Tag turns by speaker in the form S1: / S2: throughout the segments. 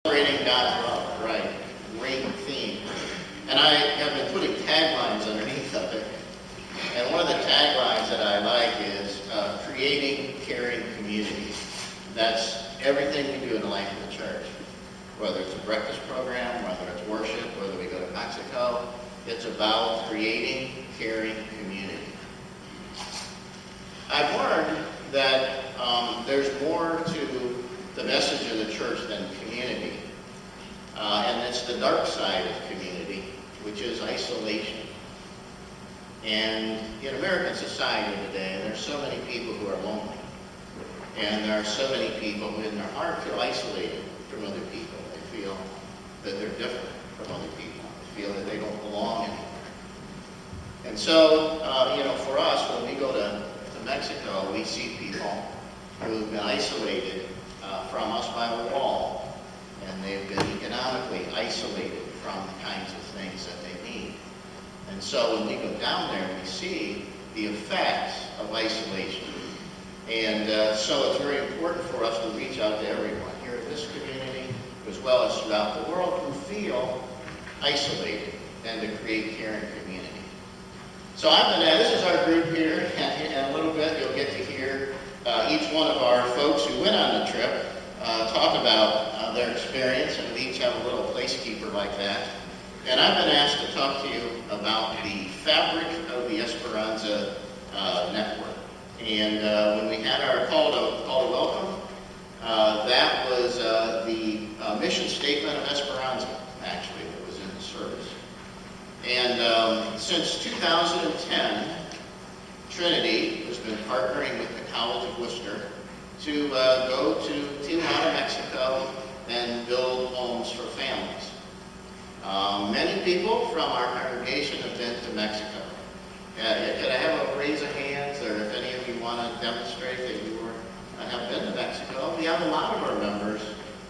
S1: Celebrating God's love, right? Great theme. And I have been putting taglines underneath of it. And one of the taglines that I like is creating caring communities. That's everything we do in the life of the church. Whether it's a breakfast program, whether it's worship, whether we go to Mexico, it's about creating caring community. I've learned that there's more to the message of the church than community. And it's the dark side of community, which is isolation. And in American society today, there's so many people who are lonely. And there are so many people who in their heart feel isolated from other people. They feel that they're different from other people. They feel that they don't belong anymore. And so, for us, when we go to Mexico, we see people who've been isolated from us by a wall, and they've been economically isolated from the kinds of things that they need. And so when we go down there, we see the effects of isolation. And so it's very important for us to reach out to everyone here in this community, as well as throughout the world, who feel isolated, and to create caring community. So this is our group here, and in a little bit you'll get to hear each one of our folks who went on the trip talk about their experience, and we each have a little placekeeper like that. And I've been asked to talk to you about the fabric of the Esperanza network. And when we had our call to welcome, that was the mission statement of Esperanza, actually, that was in the service. And since 2010, Trinity has been partnering with the College of Worcester to go to Tijuana, Mexico, and build homes for families. Many people from our congregation have been to Mexico. Could I have a raise of hands, or if any of you want to demonstrate that you have been to Mexico? We have a lot of our members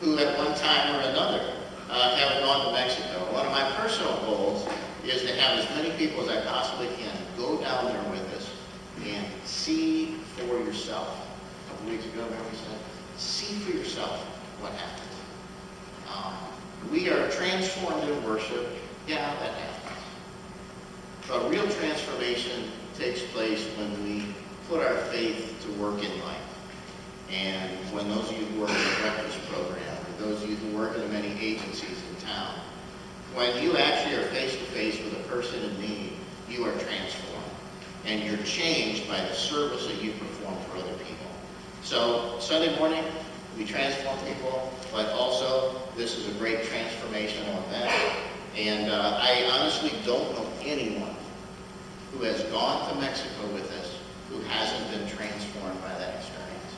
S1: who at one time or another have gone to Mexico. One of my personal goals is to have as many people as I possibly can go down there with us and see for yourself. A couple weeks ago, remember we said, see for yourself what happens. We are transformed in worship. Yeah, that happens. But real transformation takes place when we put our faith to work in life. And when those of you who work in the breakfast program, or those of you who work in the many agencies in town, when you actually are face-to-face with a person in need, you are transformed. And you're changed by the service that you perform for other people. So Sunday morning, we transform people, but also this is a great transformational event. And I honestly don't know anyone who has gone to Mexico with us who hasn't been transformed by that experience.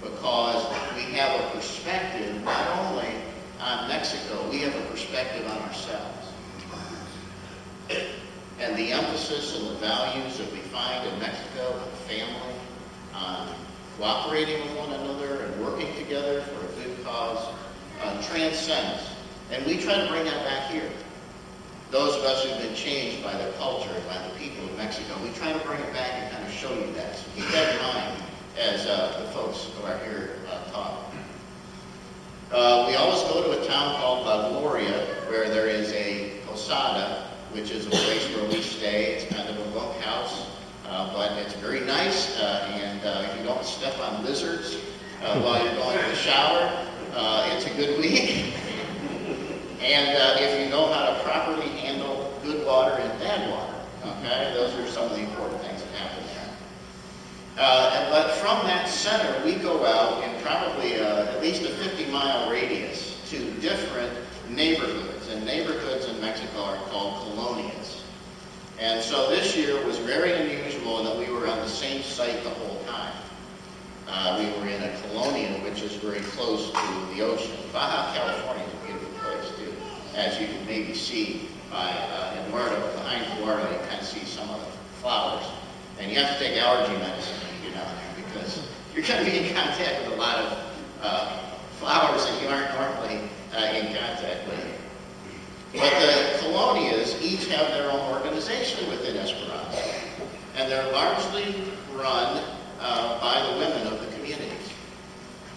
S1: Because we have a perspective not only on Mexico, we have a perspective on ourselves. And the emphasis and the values that we find in Mexico on family, on cooperating with one another and working together for a good cause, transcends. And we try to bring that back here. Those of us who've been changed by the culture and by the people of Mexico, we try to bring it back and kind of show you that. So keep that in mind as the folks who are here talk. We always go to a town called La Gloria, where there is a posada, which is a place where we stay. It's kind of a bunkhouse, but it's very nice, and if you don't step on lizards while you're going to the shower, it's a good week. And if you know how to properly handle good water and bad water, okay, those are some of the important things that happen there. But from that center, we go out in probably at least a 50-mile radius to different neighborhoods. And neighborhoods in Mexico are called colonias. And so this year was very unusual in that we were on the same site the whole time. We were in a colonia which is very close to the ocean. Baja California is a beautiful place too. As you can maybe see by Eduardo, behind Eduardo, you kind of see some of the flowers. And you have to take allergy medicine when you get down there because you're going to be in contact with a lot of flowers that you aren't normally in contact with. But the colonias each have their own organization within Esperanza. And they're largely run by the women of the communities.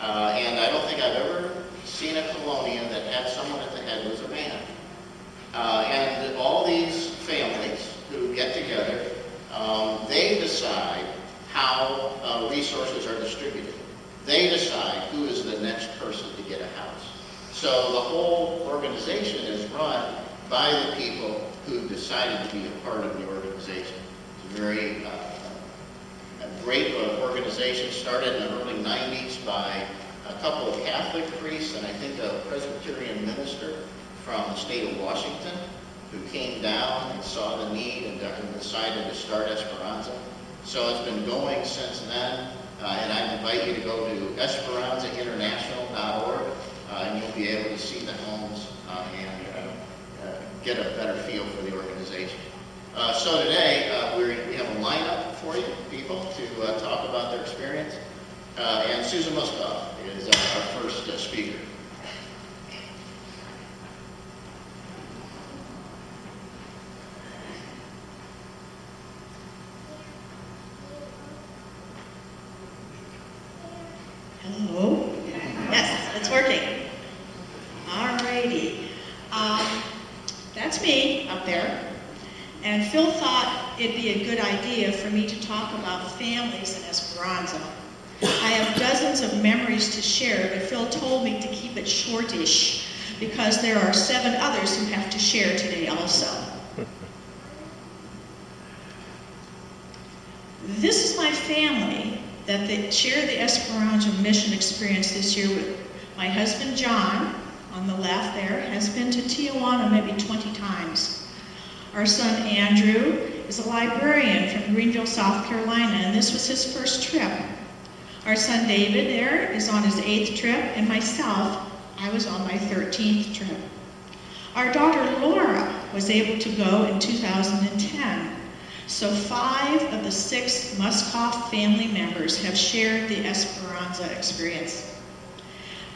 S1: And I don't think I've ever sine colonia that had someone at the head was a man. And all these families who get together, they decide how resources are distributed. They decide who is the next person to get a house. So the whole organization is run by the people who decided to be a part of the organization. It's a very a great organization, started in the early 90s by a couple of Catholic priests and I think a Presbyterian minister from the state of Washington who came down and saw the need and decided to start Esperanza. So it's been going since then, and I invite you to go to esperanzainternational.org, and you'll be able to see the homes and get a better feel for the organization. So today, we have a lineup for you, people, to talk about their experience. And Susan Muskoff is our first speaker.
S2: Hello? Yes, it's working. All righty. That's me up there. And Phil thought it'd be a good idea for me to talk about families in Esperanza. I have dozens of memories to share, but Phil told me to keep it shortish because there are 7 others who have to share today also. This is my family that they shared the Esperanza mission experience this year with. My husband John, on the left there, has been to Tijuana maybe 20 times. Our son Andrew is a librarian from Greenville, South Carolina, and this was his first trip. Our son David there is on his 8th trip, and myself, I was on my 13th trip. Our daughter Laura was able to go in 2010. So 5 of the 6 Muskoff family members have shared the Esperanza experience.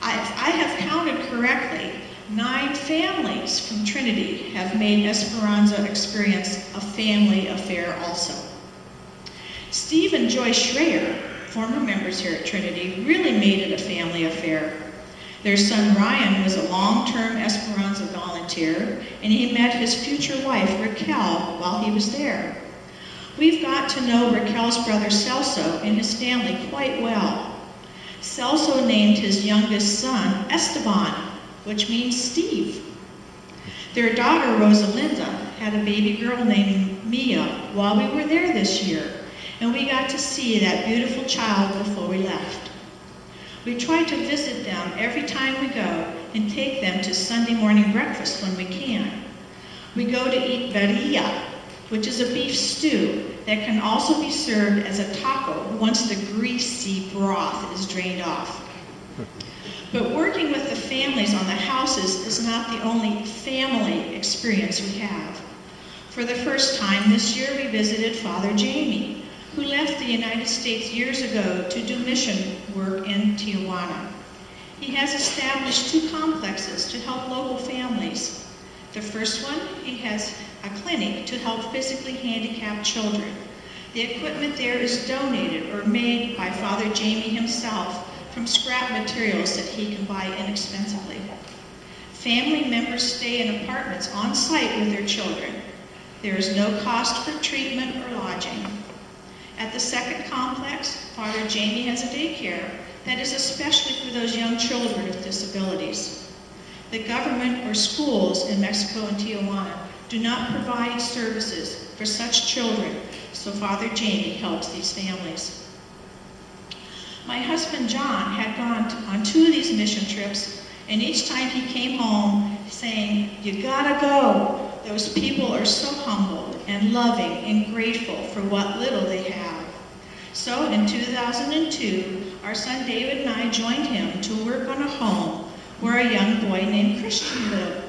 S2: I have counted correctly, 9 families from Trinity have made Esperanza experience a family affair also. Steve and Joyce Schreier, former members here at Trinity, really made it a family affair. Their son Ryan was a long-term Esperanza volunteer, and he met his future wife Raquel while he was there. We've got to know Raquel's brother Celso and his family quite well. Celso named his youngest son Esteban, which means Steve. Their daughter Rosalinda had a baby girl named Mia while we were there this year, and we got to see that beautiful child before we left. We try to visit them every time we go and take them to Sunday morning breakfast when we can. We go to eat birria, which is a beef stew that can also be served as a taco once the greasy broth is drained off. But working with the families on the houses is not the only family experience we have. For the first time this year, we visited Father Jamie, who left the United States years ago to do mission work in Tijuana. He has established 2 complexes to help local families. The first one, he has a clinic to help physically handicapped children. The equipment there is donated or made by Father Jamie himself from scrap materials that he can buy inexpensively. Family members stay in apartments on site with their children. There is no cost for treatment or lodging. At the second complex, Father Jamie has a daycare that is especially for those young children with disabilities. The government or schools in Mexico and Tijuana do not provide services for such children, so Father Jamie helps these families. My husband John had gone on 2 of these mission trips, and each time he came home saying, "You gotta go. Those people are so humble and loving and grateful for what little they have." So in 2002, our son David and I joined him to work on a home where a young boy named Christian lived.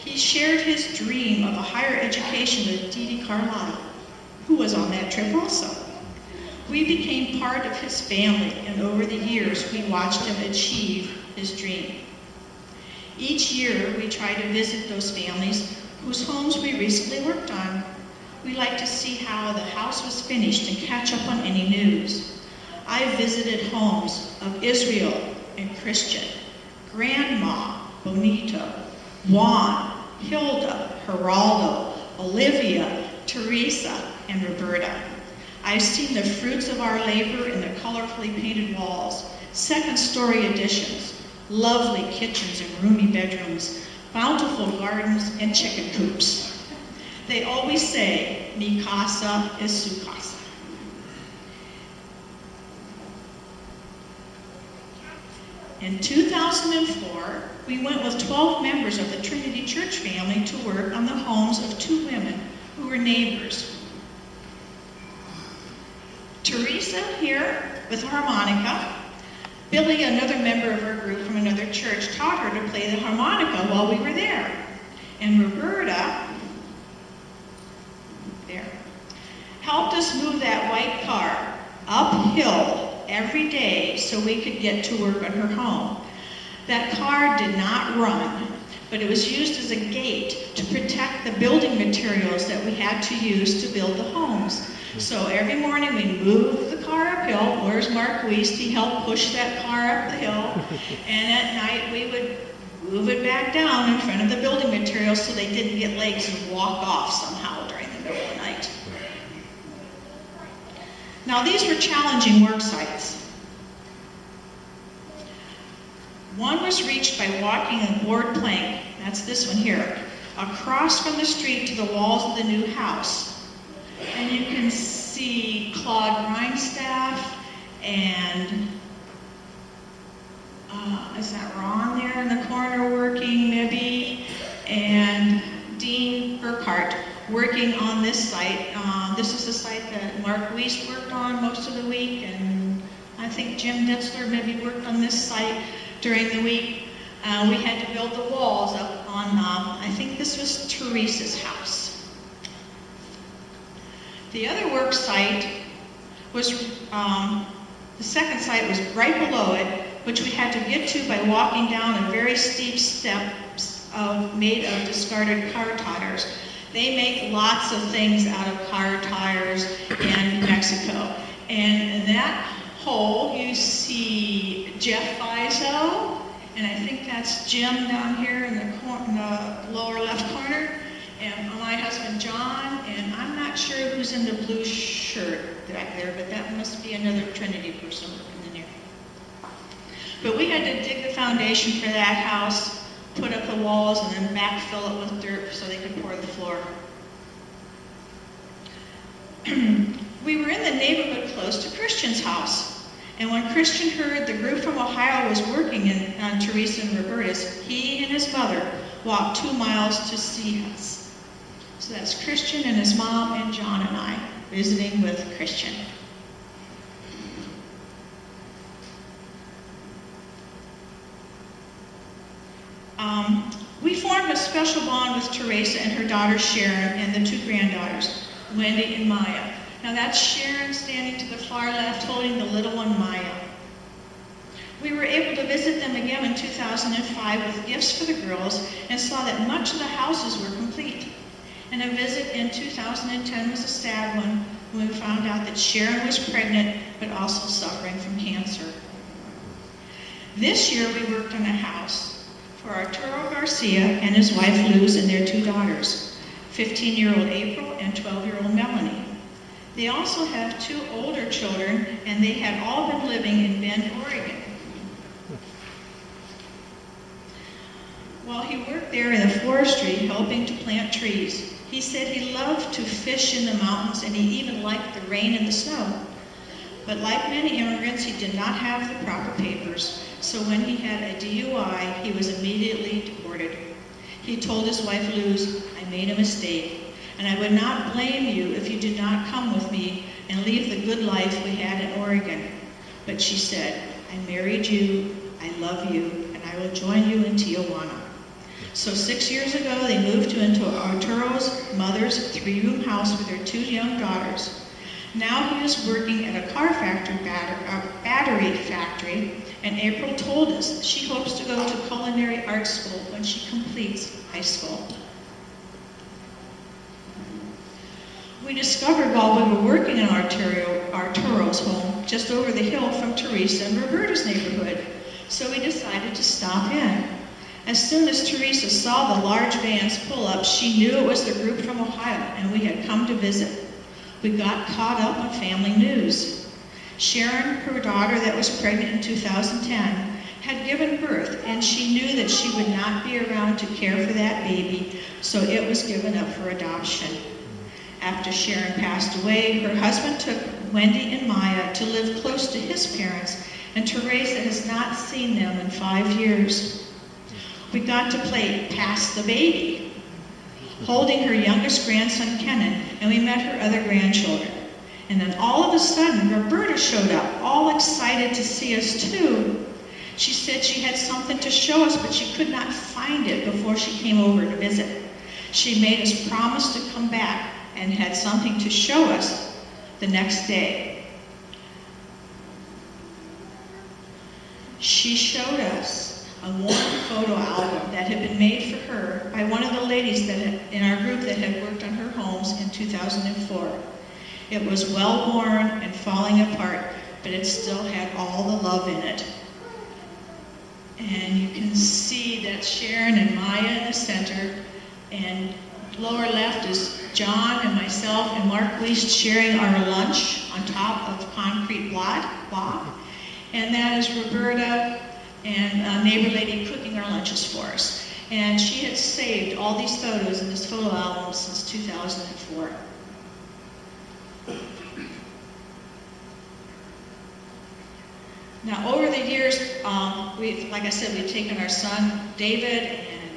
S2: He shared his dream of a higher education with Didi Carlotta, who was on that trip also. We became part of his family, and over the years, we watched him achieve his dream. Each year, we try to visit those families whose homes we recently worked on. We like to see how the house was finished and catch up on any news. I visited homes of Israel and Christian, Grandma, Bonito, Juan, Hilda, Geraldo, Olivia, Teresa, and Roberta. I've seen the fruits of our labor in the colorfully painted walls, second-story additions, lovely kitchens and roomy bedrooms, bountiful gardens, and chicken coops. They always say, mi casa es su casa. In 2004, we went with 12 members of the Trinity Church family to work on the homes of 2 women who were neighbors. Teresa here with a harmonica. Billy, another member of our group from another church, taught her to play the harmonica while we were there. And Roberta, there, helped us move that white car uphill every day so we could get to work on her home. That car did not run, but it was used as a gate to protect the building materials that we had to use to build the homes. So every morning we moved the car uphill. Where's Mark Wiest? He helped push that car up the hill. And at night we would move it back down in front of the building materials so they didn't get legs and walk off somehow during the middle of the night. Now these were challenging work sites. One was reached by walking a board plank, that's this one here, across from the street to the walls of the new house. And you can see Claude Grindstaff and, is that Ron there in the corner working maybe? And Dean Burkhart working on this site. This is the site that Mark Wiest worked on most of the week, and I think Jim Ditzler maybe worked on this site during the week. We had to build the walls up on, I think this was Teresa's house. The other work site was, the second site was right below it, which we had to get to by walking down a very steep steps made of discarded car tires. They make lots of things out of car tires in Mexico. And in that hole, you see Jeff Fizo, and I think that's Jim down here in the lower left corner, and my husband John, and I'm not sure who's in the blue shirt back there, but that must be another Trinity person working in there. But we had to dig the foundation for that house, put up the walls, and then backfill it with dirt so they could pour the floor. We were in the neighborhood close to Christian's house, and when Christian heard the group from Ohio was working on Teresa and Roberta's, he and his mother walked 2 miles to see us. So that's Christian and his mom and John and I visiting with Christian. We formed a special bond with Teresa and her daughter Sharon and the 2 granddaughters, Wendy and Maya. Now that's Sharon standing to the far left holding the little one Maya. We were able to visit them again in 2005 with gifts for the girls and saw that much of the houses were complete. And a visit in 2010 was a sad one when we found out that Sharon was pregnant but also suffering from cancer. This year we worked on a house for Arturo Garcia and his wife Luz and their 2 daughters, 15-year-old April and 12-year-old Melanie. They also have 2 older children, and they had all been living in Bend, Oregon. While he worked there in the forestry helping to plant trees, he said he loved to fish in the mountains and he even liked the rain and the snow. But like many immigrants, he did not have the proper papers, so when he had a DUI, he was immediately deported. He told his wife Luz, "I made a mistake, and I would not blame you if you did not come with me and leave the good life we had in Oregon." But she said, "I married you, I love you, and I will join you in Tijuana." So 6 years ago, they moved into Arturo's mother's 3-room house with their 2 young daughters. Now he is working at a car factory, battery factory, and April told us she hopes to go to culinary art school when she completes high school. We discovered while we were working in Arturo's home, just over the hill from Teresa and Roberta's neighborhood, so we decided to stop in. As soon as Teresa saw the large vans pull up, she knew it was the group from Ohio, and we had come to visit. We got caught up on family news. Sharon, her daughter that was pregnant in 2010, had given birth, and she knew that she would not be around to care for that baby, so it was given up for adoption. After Sharon passed away, her husband took Wendy and Maya to live close to his parents, and Teresa has not seen them in 5 years. We got to play Pass the Baby, holding her youngest grandson, Kenan, and we met her other grandchildren. And then all of a sudden, Roberta showed up, all excited to see us too. She said she had something to show us, but she could not find it before she came over to visit. She made us promise to come back and had something to show us the next day. She showed us a worn photo album that had been made for her by one of the ladies that in our group that had worked on her homes in 2004. It was well worn and falling apart, but it still had all the love in it. And you can see that Sharon and Maya in the center, and lower left is John and myself and Mark Least sharing our lunch on top of concrete block. And that is Roberta and a neighbor lady cooking our lunches for us. And she had saved all these photos in this photo album since 2004. Now, over the years, like I said, we've taken our son, David, and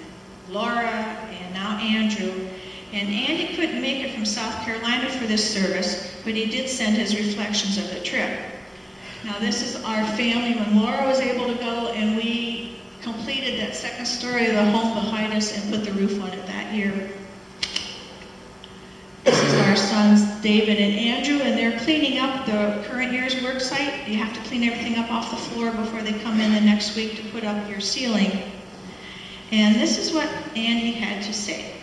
S2: Laura, and now Andrew. And Andy couldn't make it from South Carolina for this service, but he did send his reflections of the trip. Now, this is our family when Laura was able to go, and we completed that second story of the home behind us and put the roof on it that year. This is our sons, David and Andrew, and they're cleaning up the current year's work site. You have to clean everything up off the floor before they come in the next week to put up your ceiling. And this is what Andy had to say.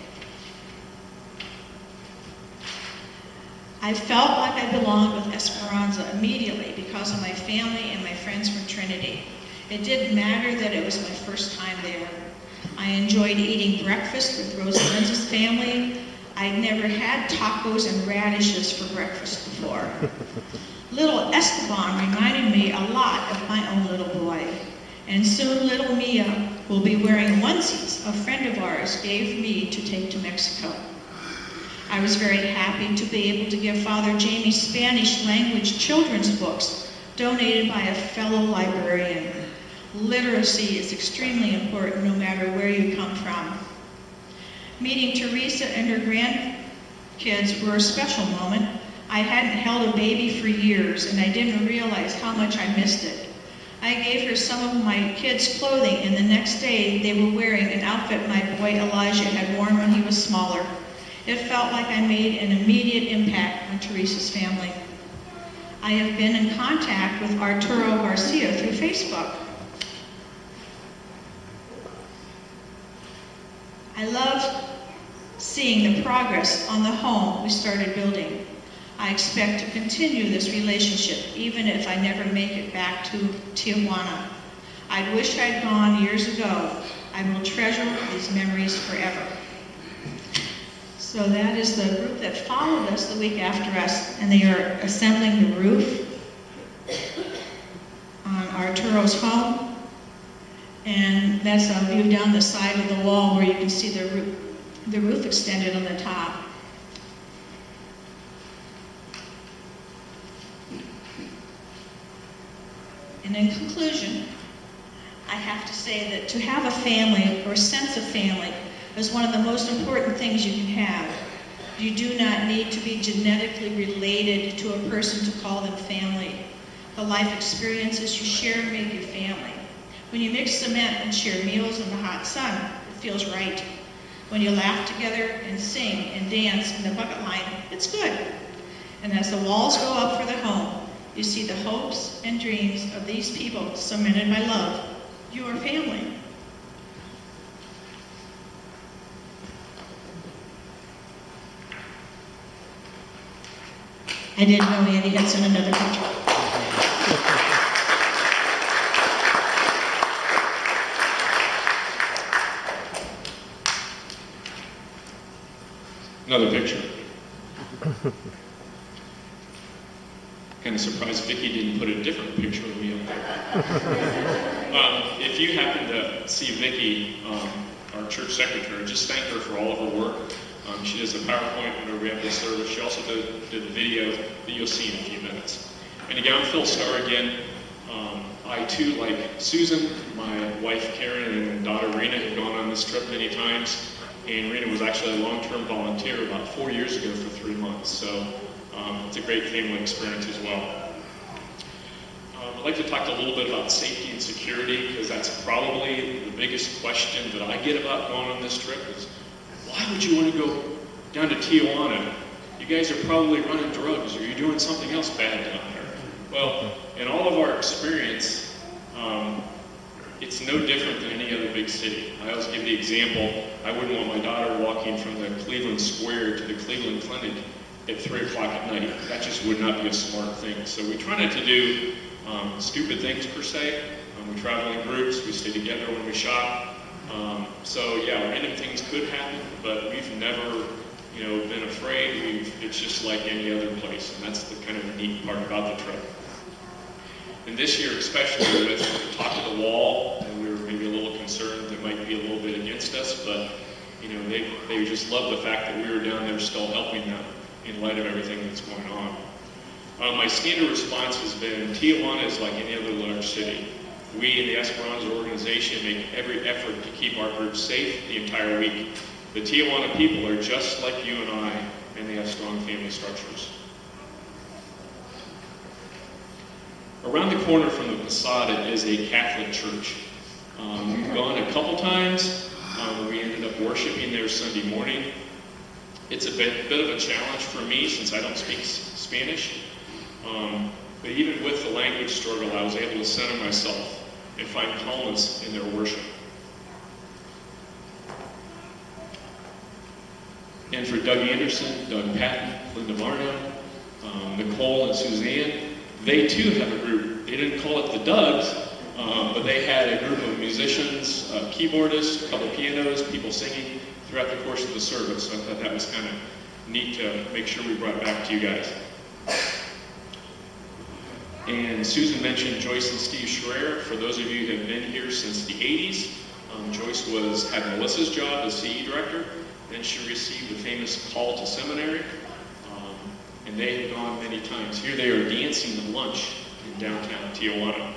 S2: I felt like I belonged with Esperanza immediately because of my family and my friends from Trinity. It didn't matter that it was my first time there. I enjoyed eating breakfast with Rosalinda's family. I'd never had tacos and radishes for breakfast before. Little Esteban reminded me a lot of my own little boy. And soon little Mia will be wearing onesies a friend of ours gave me to take to Mexico. I was very happy to be able to give Father Jamie Spanish language children's books donated by a fellow librarian. Literacy is extremely important no matter where you come from. Meeting Teresa and her grandkids were a special moment. I hadn't held a baby for years and I didn't realize how much I missed it. I gave her some of my kids' clothing and the next day they were wearing an outfit my boy Elijah had worn when he was smaller. It felt like I made an immediate impact on Teresa's family. I have been in contact with Arturo Garcia through Facebook. I love seeing the progress on the home we started building. I expect to continue this relationship even if I never make it back to Tijuana. I wish I'd gone years ago. I will treasure these memories forever. So that is the group that followed us the week after us, and they are assembling the roof on Arturo's home. And that's a view down the side of the wall where you can see the roof extended on the top. And in conclusion, I have to say that to have a family or a sense of family is one of the most important things you can have. You do not need to be genetically related to a person to call them family. The life experiences you share make you family. When you mix cement and share meals in the hot sun, it feels right. When you laugh together and sing and dance in the bucket line, it's good. And as the walls go up for the home, you see the hopes and dreams of these people cemented by love. You are family. I didn't know Andy had sent another picture.
S3: Kind of surprised Vicki didn't put a different picture of me up there. If you happen to see Vicki, our church secretary, just thank her for all of her work. She does a PowerPoint whenever we have this service. She also did the video that you'll see in a few minutes. And again, I'm Phil Starr again. I too, like Susan, my wife Karen, and daughter Rena have gone on this trip many times. And Rena was actually a long-term volunteer about 4 years ago for 3 months. So it's a great family experience as well. I'd like to talk a little bit about safety and security, because that's probably the biggest question that I get about going on this trip is, why would you want to go down to Tijuana? You guys are probably running drugs, or you're doing something else bad down there. Well, in all of our experience, it's no different than any other big city. I always give the example, I wouldn't want my daughter walking from the Cleveland Square to the Cleveland Clinic at 3 o'clock at night. That just would not be a smart thing. So we try not to do stupid things per se. We travel in groups, we stay together when we shop. So yeah, random things could happen, but we've never been afraid. It's just like any other place, and that's the kind of neat part about the trip. And this year especially, with the talk of the wall, and we were maybe a little concerned they might be a little bit against us, but they just love the fact that we were down there still helping them in light of everything that's going on. My standard response has been, Tijuana is like any other large city. We in the Esperanza organization make every effort to keep our group safe the entire week. The Tijuana people are just like you and I, and they have strong family structures. Around the corner from the Posada is a Catholic church. We've gone a couple times. We ended up worshiping there Sunday morning. It's a bit of a challenge for me since I don't speak Spanish. But even with the language struggle, I was able to center myself and find calmness in their worship. And for Doug Anderson, Doug Patton, Linda Marno, Nicole and Suzanne, they too have a group. They didn't call it the Dougs, but they had a group of musicians, keyboardists, a couple pianos, people singing throughout the course of the service. So I thought that was kind of neat to make sure we brought back to you guys. And Susan mentioned Joyce and Steve Schreier. For those of you who have been here since the 80s, Joyce had Melissa's job as CE director. Then she received the famous call to seminary, and they had gone many times. Here they are dancing at lunch in downtown Tijuana.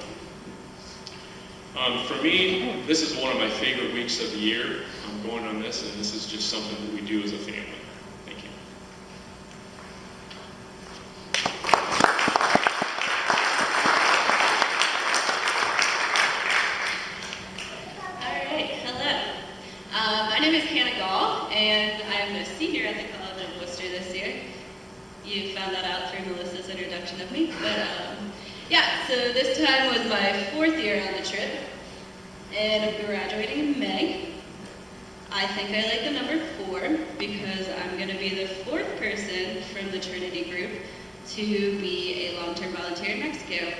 S3: For me, this is one of my favorite weeks of the year. I'm going on this, and this is just something that we do as a family. Thank you.
S4: All right, hello. My name is Hannah Gall, and I'm a senior at the College of Worcester this year. You found that out through Melissa's introduction of me. But yeah, so this time was my 4th year on the trip, and I'm graduating in May. I think I like the number 4 because I'm going to be the 4th person from the Trinity group to be a long-term volunteer in Mexico.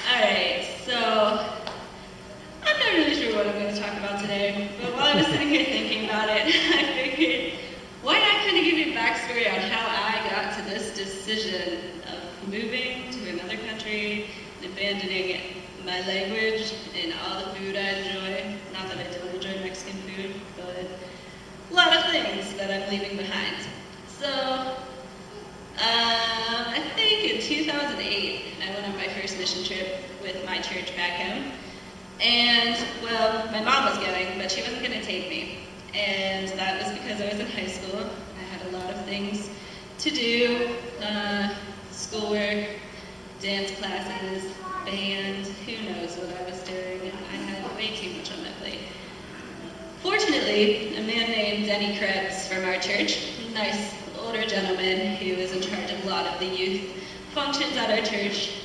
S4: Alright, so I'm not really sure what I'm going to talk about today, but while I was sitting here thinking about it, I figured, why not kind of give you a backstory on how I got to this decision of moving to another country and abandoning my language and all the food I enjoy. Not that I don't enjoy Mexican food, but a lot of things that I'm leaving behind. So, I think in 2008, I went on my first mission trip with my church back home. And, well, my mom was going, but she wasn't going to take me. And that was because I was in high school. I had a lot of things to do, schoolwork, dance classes, band, who knows what I was doing. I had way too much on my plate. Fortunately, a man named Denny Krebs from our church, a nice older gentleman who is in charge of a lot of the youth functions at our church,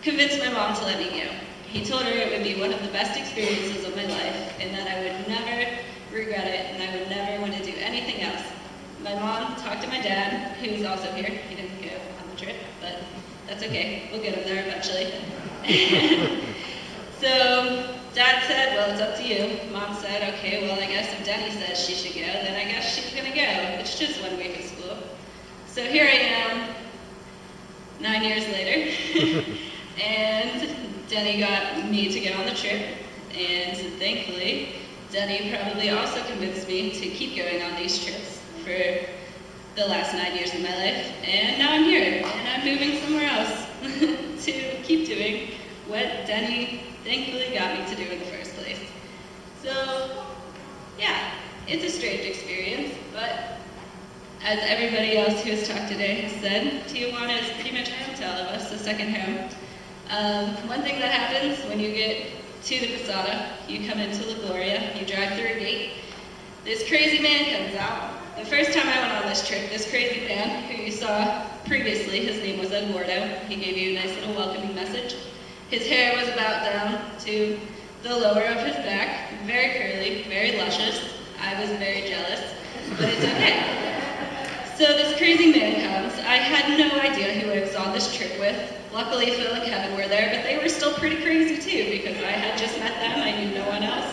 S4: convinced my mom to let me go. He told her it would be one of the best experiences of my life and that I would never regret it and I would never want to do anything else. My mom talked to my dad, who was also here. He didn't go on the trip, but that's okay. We'll get him there eventually. So Dad said, well, it's up to you. Mom said, okay, well, I guess if Denny says she should go, then I guess she's going to much just 1 week of school. So here I am, 9 years later, and Denny got me to go on the trip, and thankfully, Denny probably also convinced me to keep going on these trips for the last 9 years of my life, and now I'm here, and I'm moving somewhere else to keep doing what Denny thankfully got me to do in the first place. So, yeah, it's a strange experience, but as everybody else who has talked today has said, Tijuana is pretty much home to all of us, a second home. One thing that happens when you get to the Posada, you come into La Gloria, you drive through a gate, this crazy man comes out. The first time I went on this trip, this crazy man, who you saw previously, his name was Eduardo, he gave you a nice little welcoming message. His hair was about down to the lower of his back, very curly, very luscious. I was very jealous, but it's okay. So this crazy man comes. I had no idea who I was on this trip with. Luckily, Phil and Kevin were there, but they were still pretty crazy too, because I had just met them, I knew no one else.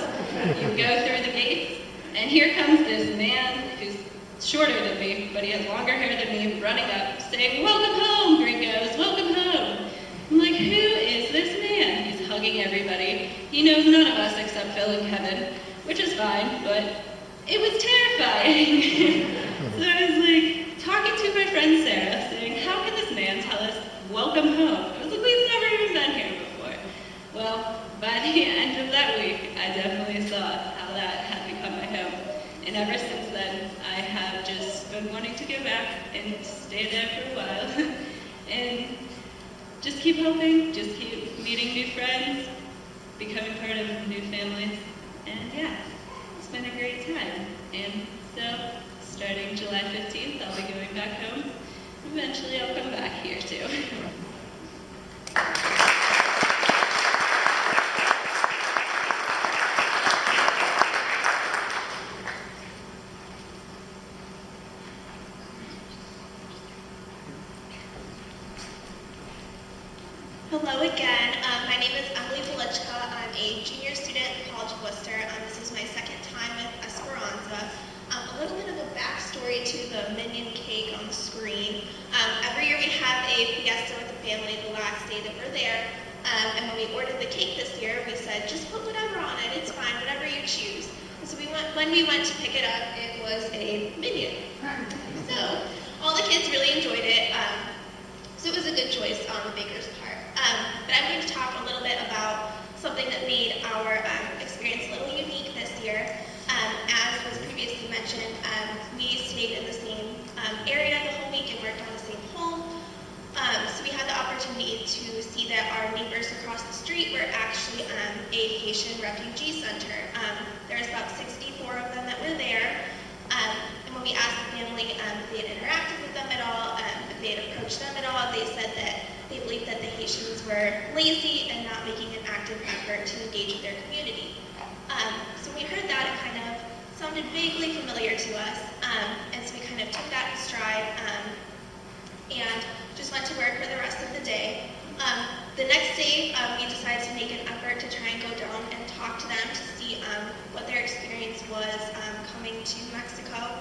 S4: You go through the gates, and here comes this man who's shorter than me, but he has longer hair than me, running up, saying, "Welcome home, gringos, welcome home." I'm like, who is this man? He's hugging everybody. He knows none of us except Phil and Kevin, which is fine, but it was terrifying. So I was like, talking to my friend Sarah, saying, how can this man tell us, welcome home? I was like, we've never even been here before. Well, by the end of that week, I definitely saw how that had become my home. And ever since then, I have just been wanting to go back and stay there for a while. And just keep hoping, just keep meeting new friends, becoming part of new families. And yeah, it's been a great time. And so, starting July 15th, I'll be going back home. Eventually, I'll come back here too.
S5: Hello again. My name is Emily Velichka. I'm a junior student at the College of Worcester. This is my second time with Esperanza. A little bit of a backstory to the minion cake on the screen. Every year we have a fiesta with the family the last day that we're there. And when we ordered the cake this year, we said, just put whatever on it. It's fine, whatever you choose. So when we went to pick it up, it was a minion. So all the kids really enjoyed it. So it was a good choice on the baker's part. But I'm going to talk a little bit about something that made our experience a little unique this year. As was previously mentioned, we stayed in the same area the whole week and worked on the same home. So we had the opportunity to see that our neighbors across the street were actually a Haitian refugee center. There's about 64 of them that were there. And when we asked the family if they had interacted with them at all, if they had approached them at all, they said that they believed that the Haitians were lazy and not making an active effort to engage with their community. So when we heard that, it kind of sounded vaguely familiar to us, and so we kind of took that in stride and just went to work for the rest of the day. The next day, we decided to make an effort to try and go down and talk to them to see what their experience was coming to Mexico.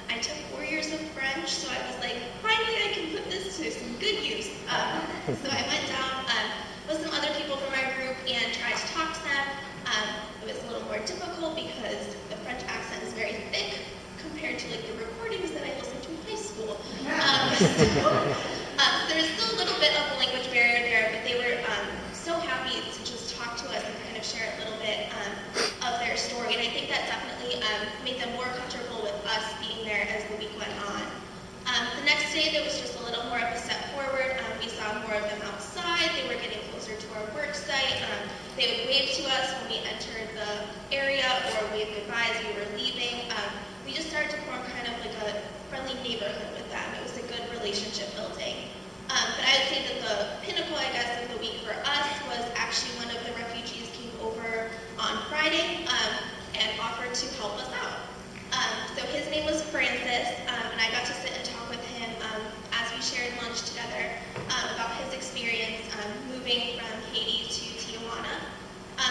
S5: I took 4 years of French, so I was like, finally I can put this to some good use. So I went down with some other people from our group and tried to talk to them. It was a little more difficult because the French accent is very thick compared to like the recordings that I listened to in high school. So there was still a little bit of a language barrier there, but they were so happy to just talk to us and kind of share a little bit of their story. And I think that definitely made them more comfortable with us being there as the week went on. The next day, there was just a little more of a step forward. We saw more of them outside. They were getting closer to our work site. They would wave to us when we entered the area or wave goodbye as we were leaving. We just started to form kind of like a friendly neighborhood with them. It was a good relationship building. But I would say that the pinnacle, I guess, of the week for us was actually one of the refugees came over on Friday and offered to help us out. So his name was Francis, and I got to sit and talk with him as we shared lunch together about his experience moving from Haiti to Tijuana.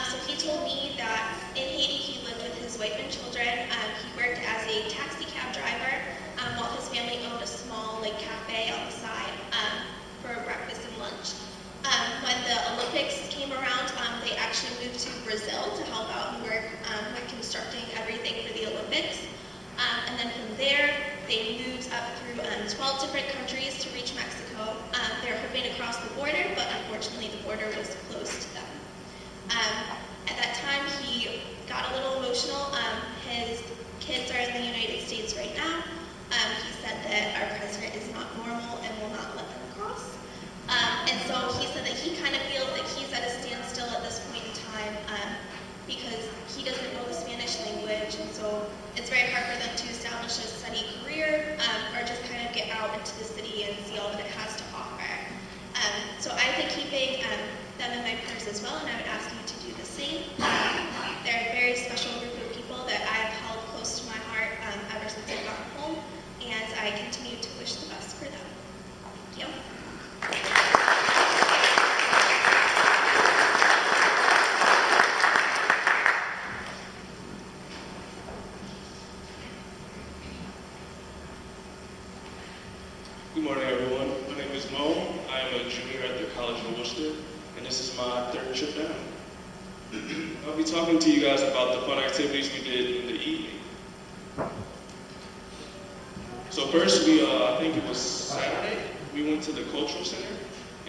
S5: So he told me that in Haiti he lived with his wife and children. He worked as a taxi cab driver, small like cafe on the side for breakfast and lunch. When the Olympics came around, they actually moved to Brazil to help out and work with constructing everything for the Olympics. And then from there, they moved up through 12 different countries to reach Mexico. They were hoping to cross the border, but unfortunately the border was closed to them. At that time, he got a little emotional. His kids are in the United States right now. He said that our president is not normal and will not let them cross. And so he said that he kind of feels that he's at a standstill at this point in time because he doesn't know the Spanish language, and so it's very hard for them to establish a steady career or just kind of get out into the city and see all that it has to offer. So I've been keeping them in my prayers as well, and I would ask you to do the same. They're a very special group of people that I've held close to my heart ever since I got home, and I continue to wish the best for them. Thank you.
S6: Good morning, everyone. My name is Mo. I am a junior at the College of Worcester, and this is my third trip down. I'll be talking to you guys about the fun activities we did in the evening. So first, I think it was Saturday, we went to the Cultural Center,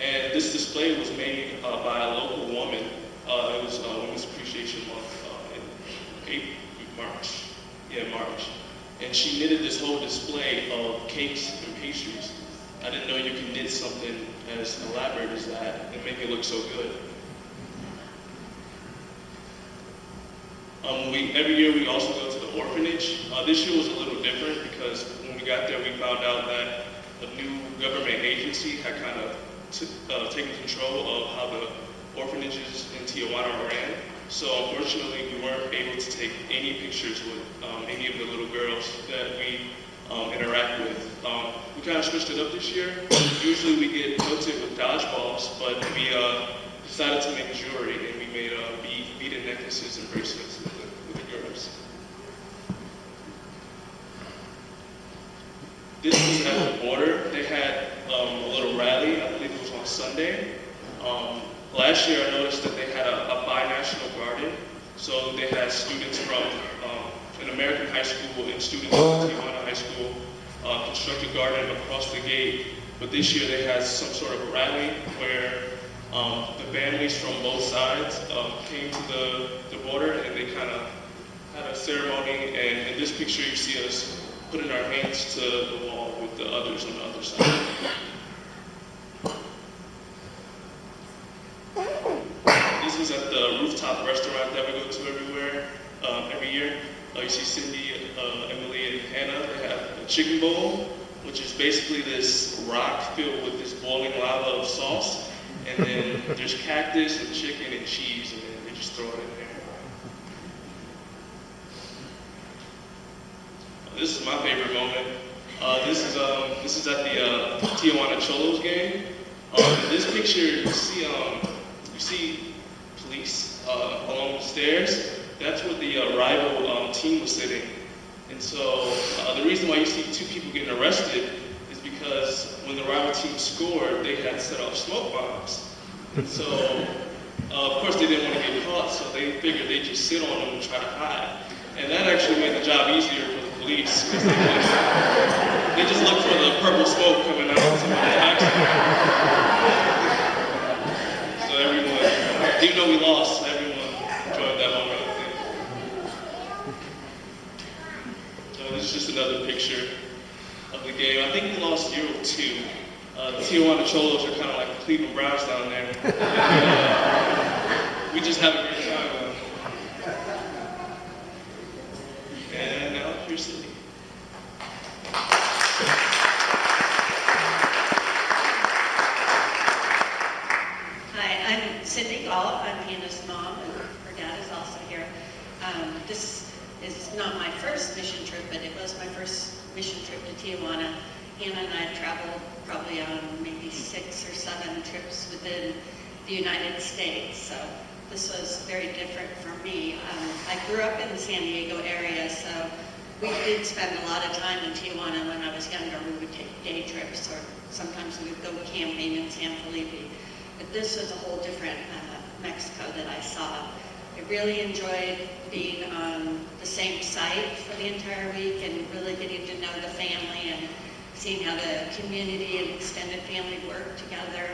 S6: and this display was made by a local woman. It was Women's Appreciation Month in March. And she knitted this whole display of cakes and pastries. I didn't know you could knit something as elaborate as that and make it look so good. Every year we also go to the orphanage. This year was a little different because when we got there we found out that a new government agency had kind of taken control of how the orphanages in Tijuana ran. So unfortunately, we weren't able to take any pictures with any of the little girls that we interact with. We kind of switched it up this year. Usually we get pelted with dodgeballs, but we decided to make jewelry, and we made beaded necklaces and bracelets with the girls. This was at the border. They had a little rally, I believe it was on Sunday. Last year I noticed that they had a bi-national garden. So they had students from an American high school and students from Tijuana High School construct a garden across the gate. But this year they had some sort of a rally where the families from both sides came to the border, and they kind of had a ceremony. And in this picture you see us putting our hands to the wall with the others on the other side. This is at the rooftop restaurant that we go to every year. You see Cindy, Emily, and Hannah. They have a chicken bowl, which is basically this rock filled with this boiling lava of sauce. And then there's cactus and chicken and cheese, and then they just throw it in there. This is my favorite moment. This is at the Tijuana Cholos game. In this picture, you see police along the stairs. That's where the rival team was sitting. And so the reason why you see two people getting arrested is because when the rival team scored, they had set off smoke bombs. And so, of course, they didn't want to get caught, so they figured they'd just sit on them and try to hide. And that actually made the job easier for the police, because they just looked for the purple smoke coming out of somebody's accident. So everyone, even though we lost, everyone enjoyed that moment, I think. So this is just another picture of the game. I think we lost 0-2. The Tijuana Cholos are kind of like the Cleveland Browns down there. We just have a great time. And now here's Cindy.
S7: Hi, I'm Cindy Gollop. I'm Hannah's mom, and her dad is also here. This is not my first mission trip, but it was my first mission trip to Tijuana. Hannah and I have traveled probably on maybe 6 or 7 trips within the United States, so this was very different for me. I grew up in the San Diego area, so we did spend a lot of time in Tijuana when I was younger. We would take day trips, or sometimes we would go camping in San Felipe. But this was a whole different Mexico that I saw. I really enjoyed being on the same site for the entire week and really getting to know the family and seeing how the community and extended family work together.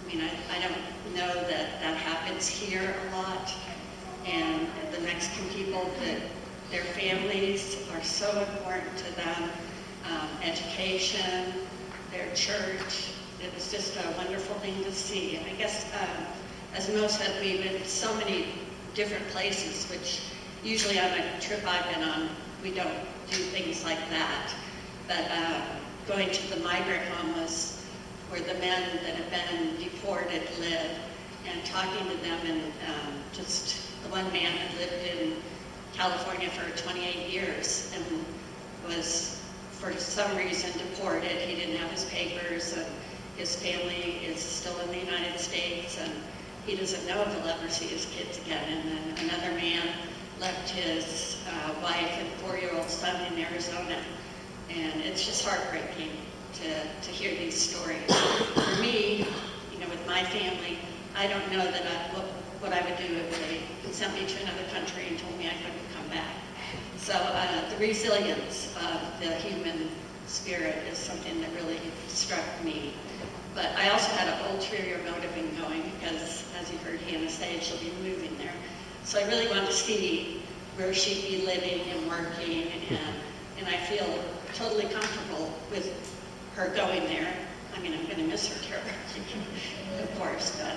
S7: I mean, I don't know that that happens here a lot. And the Mexican people, that their families are so important to them. Education, their church. It was just a wonderful thing to see. And I guess, as Mo said, we've been so many different places, which usually on a trip I've been on, we don't do things like that. But going to the migrant home was where the men that have been deported live, and talking to them, and just the one man had lived in California for 28 years and was, for some reason, deported. He didn't have his papers, and his family is still in the United States, and he doesn't know if he'll ever see his kids again. And then another man left his wife and 4-year-old son in Arizona. And it's just heartbreaking to hear these stories. For me, with my family, I don't know that what I would do if they sent me to another country and told me I couldn't come back. So the resilience of the human spirit is something that really struck me. But I also had an ulterior motive in going because, as you heard Hannah say, she'll be moving there. So I really want to see where she'd be living and working, and I feel totally comfortable with her going there. I mean, I'm going to miss her terribly, of course, but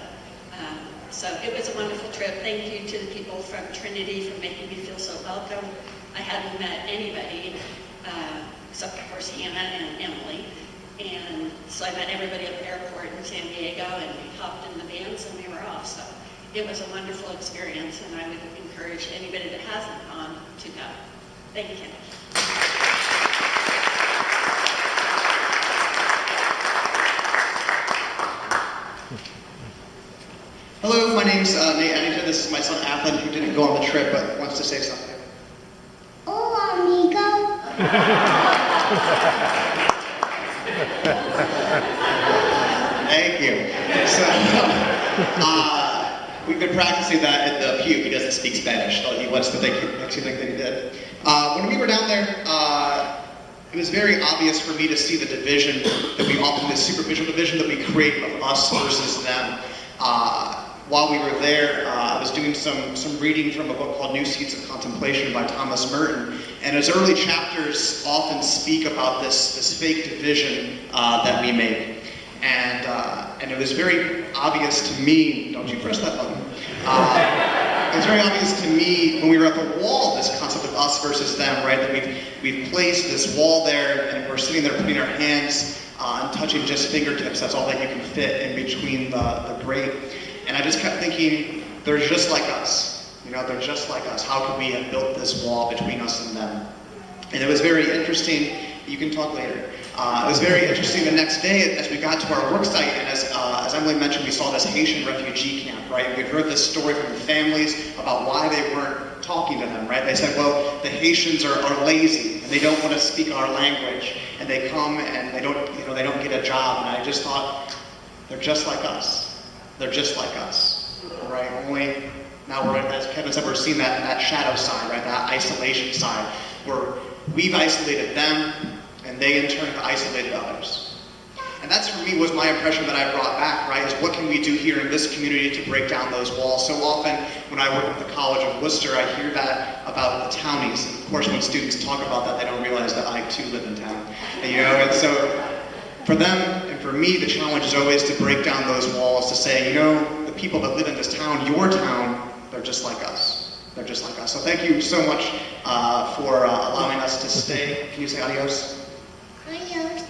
S7: so it was a wonderful trip. Thank you to the people from Trinity for making me feel so welcome. I hadn't met anybody except, of course, Hannah and Emily. And so I met everybody at the airport in San Diego, and we hopped in the vans and we were off. So it was a wonderful experience, and I would encourage anybody that hasn't gone to go. Thank you.
S8: Hello, my name's Nate Eddington. This is my son Athen, who didn't go on the trip but wants to say something.
S9: Hola, amigo.
S8: Thank you. So, we've been practicing that at the pew. He doesn't speak Spanish, so he wants to think that he did. When we were down there, it was very obvious for me to see the division that we often, the superficial division that we create of us versus them. While we were there, I was doing some reading from a book called New Seeds of Contemplation by Thomas Merton, and his early chapters often speak about this fake division that we make. And it was very obvious to me, don't you press that button, it was very obvious to me when we were at the wall, this concept of us versus them, right, that we've placed this wall there, and we're sitting there putting our hands and touching just fingertips. That's all that you can fit in between the grate. And I just kept thinking, they're just like us. They're just like us. How could we have built this wall between us and them? And it was very interesting. You can talk later. It was very interesting the next day as we got to our work site, and as Emily mentioned, we saw this Haitian refugee camp, right? We'd heard this story from the families about why they weren't talking to them, right? They said, well, the Haitians are lazy, and they don't want to speak our language, and they come and they don't get a job. And I just thought, they're just like us. They're just like us, right? Only now we're, as Kevin said, we're seeing that shadow side, right? That isolation side, where we've isolated them, and they in turn have isolated others. And that's, for me, was my impression that I brought back, right? Is what can we do here in this community to break down those walls? So often, when I work at the College of Worcester, I hear that about the townies. And of course, when students talk about that, they don't realize that I too live in town. And so for them and for me, the challenge is always to break down those walls, to say, the people that live in this town, your town, they're just like us. They're just like us. So thank you so much for allowing us to stay. Can you say adios?
S9: Adios.